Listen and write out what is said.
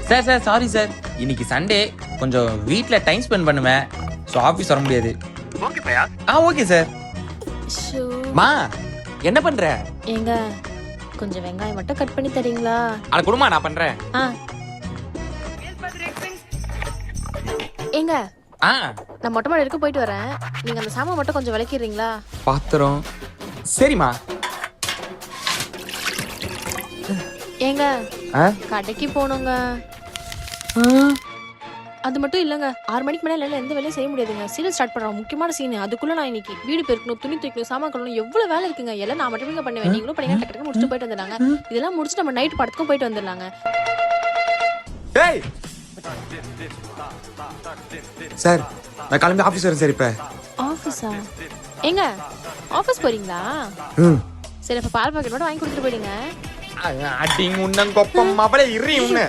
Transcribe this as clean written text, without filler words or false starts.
Sir sorry sir, இன்னைக்கு Sunday, கொஞ்சம் வீட்டில் டைம் ஸ்பெண்ட் பண்ணுவேன். ஸோ ஆஃபீஸ் வர முடியாது. ஓகே பையா. Okay sir. மா என்ன பண்ற? ஏங்க கொஞ்சம் வெங்காயம் மட்டும் கட் பண்ணி தரீங்களா? அட குடுமா, நான் பண்றேன். ஏங்க ஆ நான் மொட்டை மாடி வரைக்கும் போயிட்டு வரேன். நீங்க அந்த சாமான் மட்டும் கொஞ்சம் விளக்கிடுறீங்களா? பாத்திரம். சரிம்மா. ஏங்க கடைக்கு போகணுங்க. அது மட்டும் இல்லைங்க, 6 மணிக்கு மேலே எல்லாம் எந்த வேலையும் செய்ய முடியாதுங்க. சீரியல் ஸ்டார்ட் பண்ணுறோம், முக்கியமான சீன். அதுக்குள்ள நான் இன்னைக்கு வீடு பெருக்கணும், துணி துவைக்கணும், சாமான் கழுவணும், எவ்வளவு வேலை இருக்குங்க. எல்லாம் நான் மட்டுமே பண்ணுவேன். நீங்களும் பண்ணீங்க, டக்கு டக்கு முடிச்சுட்டு போயிட்டு வந்துடலாங்க. இதெல்லாம் முடிச்சுட்டு நம்ம நைட் படத்துக்கும் போயிட்டு வந்துடலாங்க. டேய் சார், நான் கிளம்பி ஆஃபீஸ் வரேன் சார். இப்போ ஆஃபீஸா? ஏங்க ஆஃபீஸ் போறீங்களா? சரி, அப்ப பால் பாக்கெட் மட்டும் வாங்கி கொடுத்துட்டு போயிடுங்க. அடிங்க உன்னங்கொப்பம் அவளே இறி உன்ன.